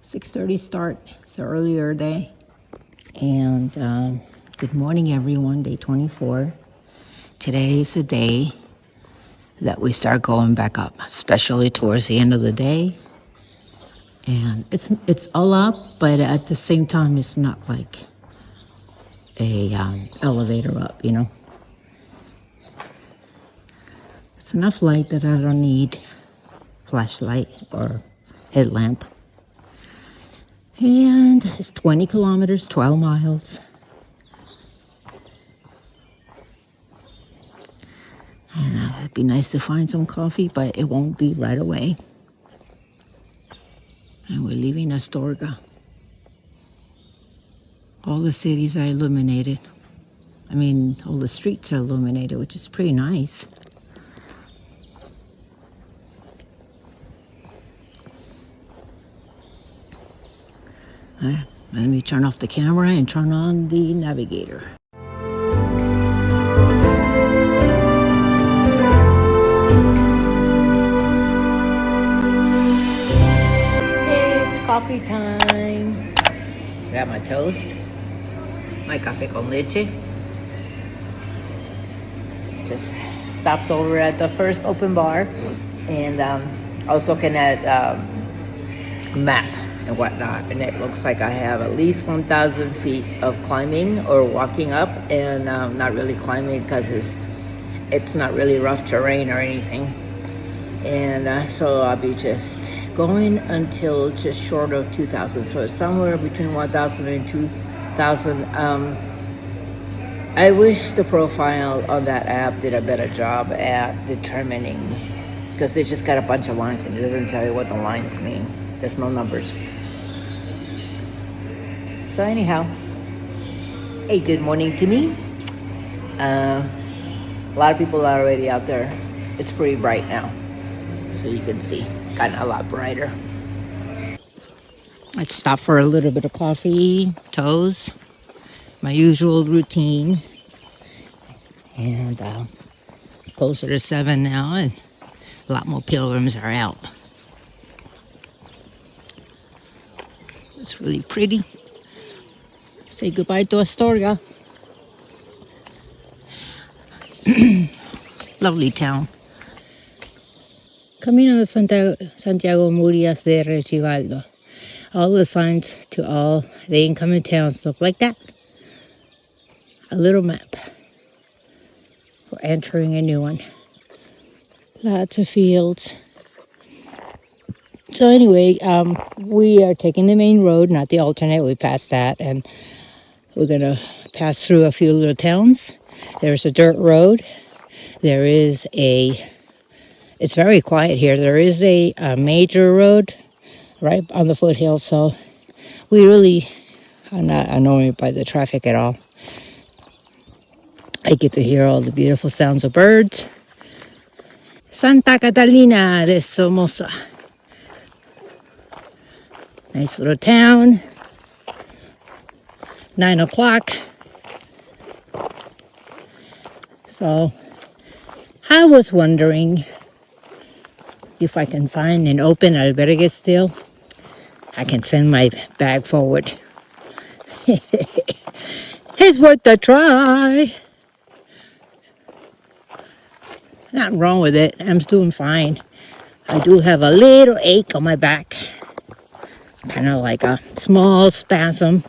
6:30 start. It's an earlier day. And good morning, everyone. Day 24. Today is the day that we start going back up, especially towards the end of the day. And it's all up, but at the same time, it's not like a elevator up, you know. It's enough light that I don't need flashlight or headlamp. And it's 20 kilometers, 12 miles. And it'd be nice to find some coffee, but it won't be right away. And we're leaving Astorga. All the cities are illuminated. I mean, all the streets are illuminated, which is pretty nice. Let me turn off the camera and turn on the navigator. It's coffee time. Got my toast, my café con leche. Just stopped over at the first open bar, and I was looking at a map and whatnot, and it looks like I have at least 1,000 feet of climbing or walking up, and not really climbing because it's not really rough terrain or anything. And so I'll be just going until just short of 2,000. So it's somewhere between 1,000 and 2,000. I wish the profile on that app did a better job at determining, because they just got a bunch of lines and it doesn't tell you what the lines mean. There's no numbers. So anyhow, hey, good morning to me. A lot of people are already out there. It's pretty bright now, so you can see, gotten a lot brighter. Let's stop for a little bit of coffee, toast, my usual routine. And it's closer to 7 now, and a lot more pilgrims are out. It's really pretty. Say goodbye to Astorga. Lovely town. Caminodesantiago Murias de Rechivaldo. All the signs to all the incoming towns look like that. A little map. We're entering a new one. Lots of fields. So anyway, we are taking the main road, not the alternate. We passed that, and we're going to pass through a few little towns. There's a dirt road. There is it's very quiet here. There is a major road right on the foothill, so we really are not annoyed by the traffic at all. I get to hear all the beautiful sounds of birds. Santa Catalina de Somoza. Nice little town. 9 o'clock. So I was wondering if I can find an open albergue still. I can send my bag forward. It's worth a try. Nothing wrong with it. I'm doing fine. I do have a little ache on my back. Kind of like a small spasm.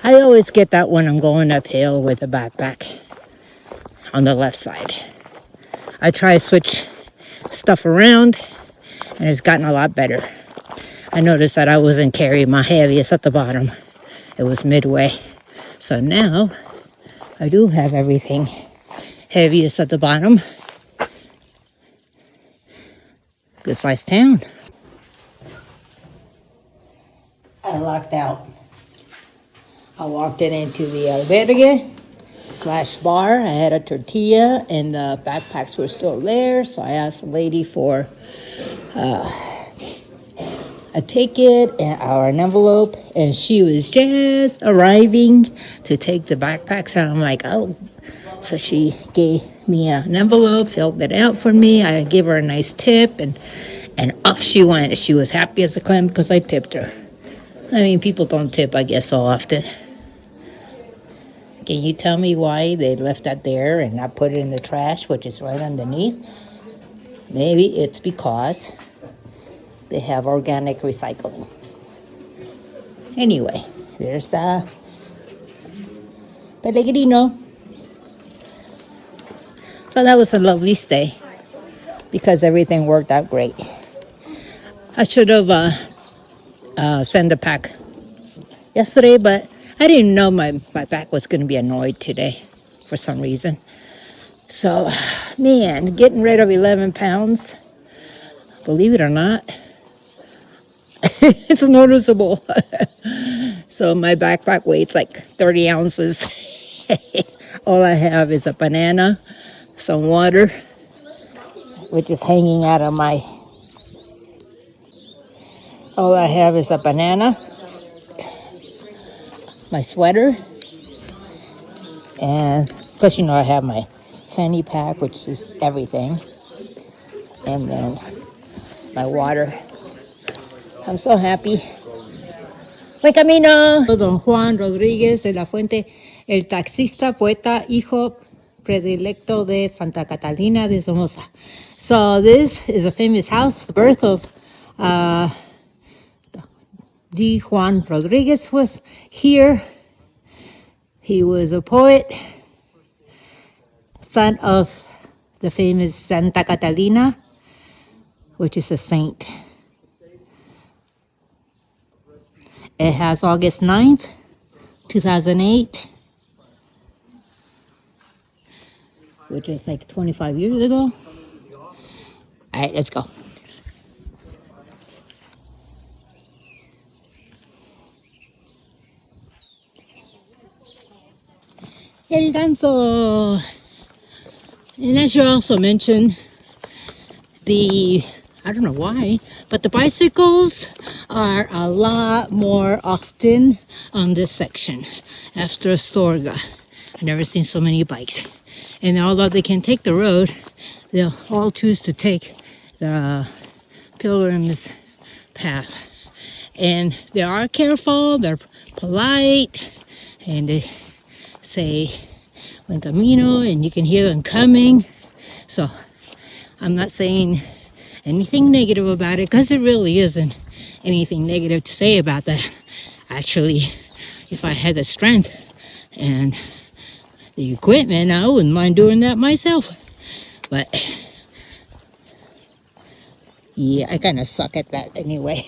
I always get that when I'm going uphill with a backpack on the left side. I try to switch stuff around, and it's gotten a lot better. I noticed that I wasn't carrying my heaviest at the bottom. It was midway. So now I do have everything heaviest at the bottom. Good sized town. I locked out. I walked into the albergue / bar. I had a tortilla and the backpacks were still there. So I asked the lady for a ticket or an envelope, and she was just arriving to take the backpacks out. I'm like, oh. So she gave me an envelope, filled it out for me. I gave her a nice tip, and off she went. She was happy as a clam because I tipped her. I mean, people don't tip, I guess, so often. Can you tell me why they left that there and not put it in the trash, which is right underneath? Maybe it's because they have organic recycling. Anyway, there's the peregrino. So that was a lovely stay because everything worked out great. I should have sent a pack yesterday, but I didn't know my back was going to be annoyed today for some reason. So, man, getting rid of 11 pounds, believe it or not, it's noticeable. So my backpack weighs like 30 ounces. All I have is a banana, some water, which is hanging out of my... All I have is a banana, my sweater, and plus, you know, I have my fanny pack, which is everything, and then my water. I'm so happy. Buencamino. Don Juan Rodríguez de la Fuente, el taxista, poeta, hijo predilecto de Santa Catalina de Somoza. So this is a famous house, the birth of D. Juan Rodriguez was here. He was a poet, son of the famous Santa Catalina, which is a saint. It has August 9th, 2008, which is like 25 years ago. All right, let's go. El ganso. And I should also mention I don't know why, but the bicycles are a lot more often on this section after Astorga. I've never seen so many bikes. And although they can take the road, they'll all choose to take the pilgrim's path. And they are careful, they're polite, and they say buencamino, and you can hear them coming. So I'm not saying anything negative about it, because it really isn't anything negative to say about that. Actually, if I had the strength and the equipment, I wouldn't mind doing that myself. But yeah, I kind of suck at that anyway.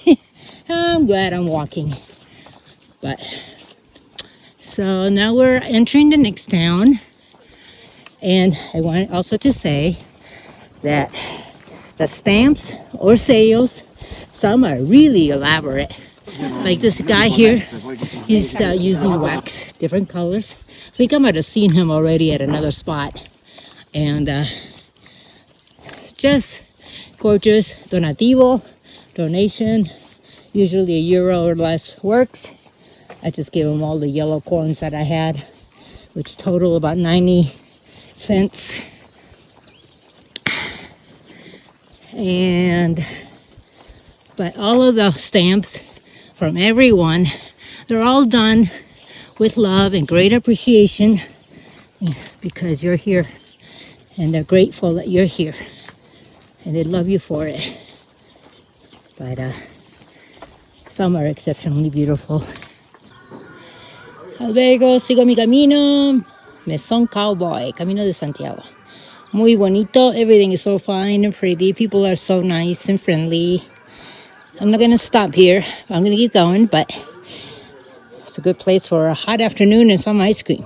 I'm glad I'm walking. But so now we're entering the next town, and I want also to say that the stamps or sellos, some are really elaborate. Like this guy here, he's using wax, different colors. I think I might have seen him already at another spot. And just gorgeous. Donativo, donation, usually €1 or less works. I just gave him all the yellow coins that I had, which total about 90 cents. But all of the stamps from everyone, they're all done with love and great appreciation because you're here, and they're grateful that you're here, and they love you for it. But some are exceptionally beautiful. Luego sigo mi camino, Mesón Cowboy, Camino de Santiago. Muy bonito. Everything is so fine and pretty. People are so nice and friendly. I'm not going to stop here. I'm going to keep going, but it's a good place for a hot afternoon and some ice cream.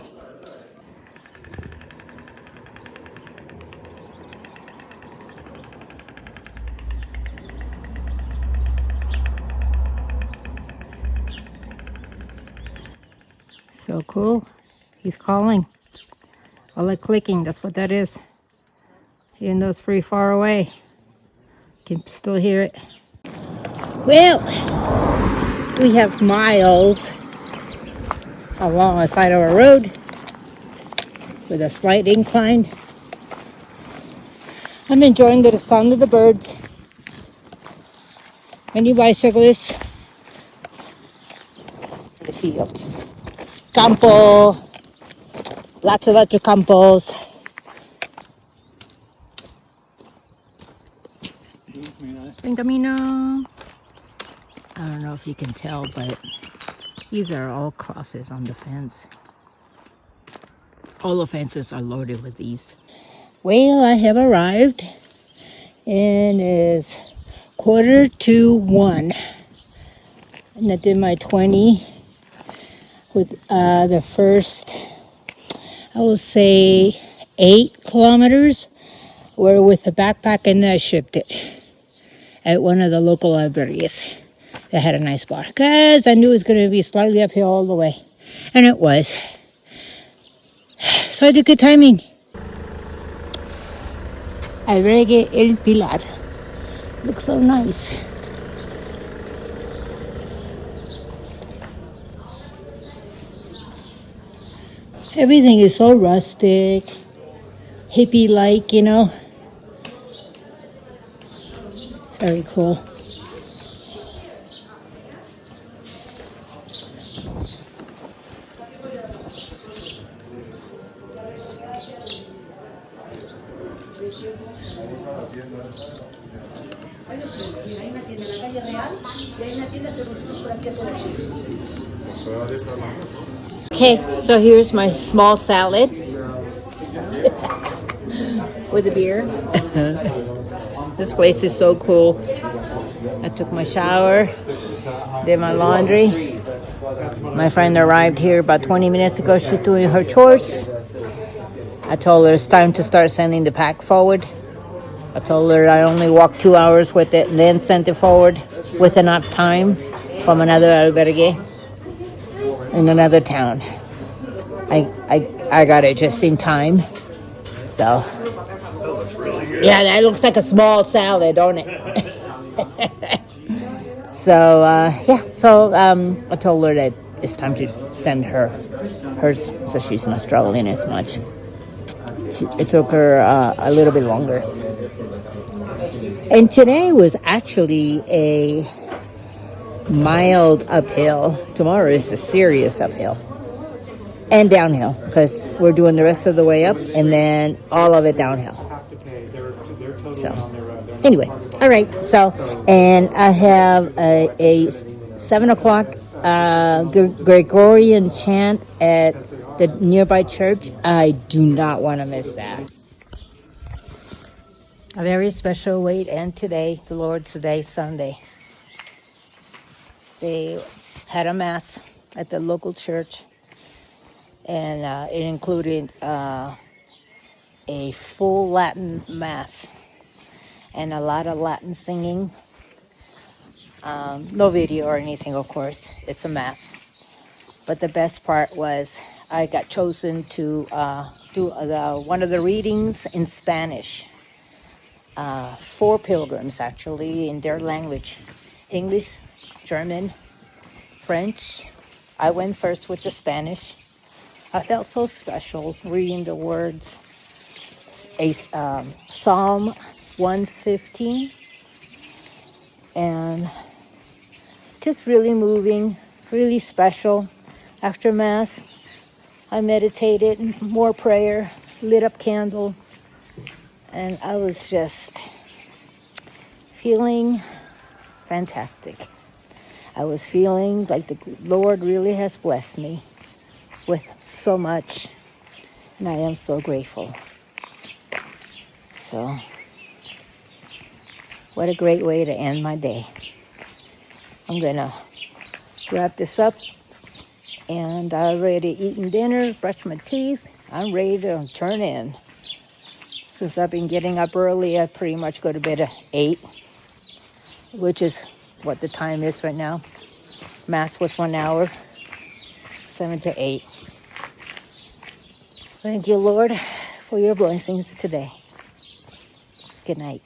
So cool. He's calling. I like clicking. That's what that is. Even though it's pretty far away, you can still hear it. Well, we have miles along the side of our road with a slight incline. I'm enjoying the sound of the birds. Many bicyclists. in the fields. Campo, lots of campos. Buencamino. I don't know if you can tell, but these are all crosses on the fence. All the fences are loaded with these. Well, I have arrived, and it's 1:45. And I did my 20 with the first, I will say, 8 kilometers were with the backpack, and I shipped it at one of the local albergues that had a nice bar, because I knew it was going to be slightly uphill all the way, and it was. So I did good timing. Albergue El Pilar. Looks so nice. Everything is so rustic, hippie-like, you know. Very cool. Okay, so here's my small salad with a beer. This place is so cool. I took my shower, did my laundry. My friend arrived here about 20 minutes ago. She's doing her chores. I told her it's time to start sending the pack forward. I told her I only walked 2 hours with it and then sent it forward with enough time from another albergue in another town. I got it just in time. So, yeah, that looks like a small salad, don't it? So, I told her that it's time to send her hers so she's not struggling as much. It took her a little bit longer. And today was actually a mild uphill. Tomorrow is the serious uphill. And downhill, because we're doing the rest of the way up and then all of it downhill. So, anyway, all right. So, and I have a 7 o'clock Gregorian chant at the nearby church. I do not want to miss that. A very special way to end today, the Lord's Day, Sunday. They had a mass at the local church, and it included a full Latin mass and a lot of Latin singing. No video or anything, of course. It's a mass. But the best part was I got chosen to do one of the readings in Spanish. 4 pilgrims, actually, in their language. English, German, French. I went first with the Spanish. I felt so special reading the words. Psalm 115. And just really moving, really special. After Mass, I meditated, more prayer, lit up candle, and I was just feeling fantastic. I was feeling like the Lord really has blessed me with so much, and I am so grateful. So, what a great way to end my day. I'm gonna wrap this up, and I already eaten dinner, brushed my teeth. I'm ready to turn in. Since I've been getting up early, I pretty much go to bed at 8, which is what the time is right now. Mass was 1 hour, 7 to 8. Thank you, Lord, for your blessings today. Good night.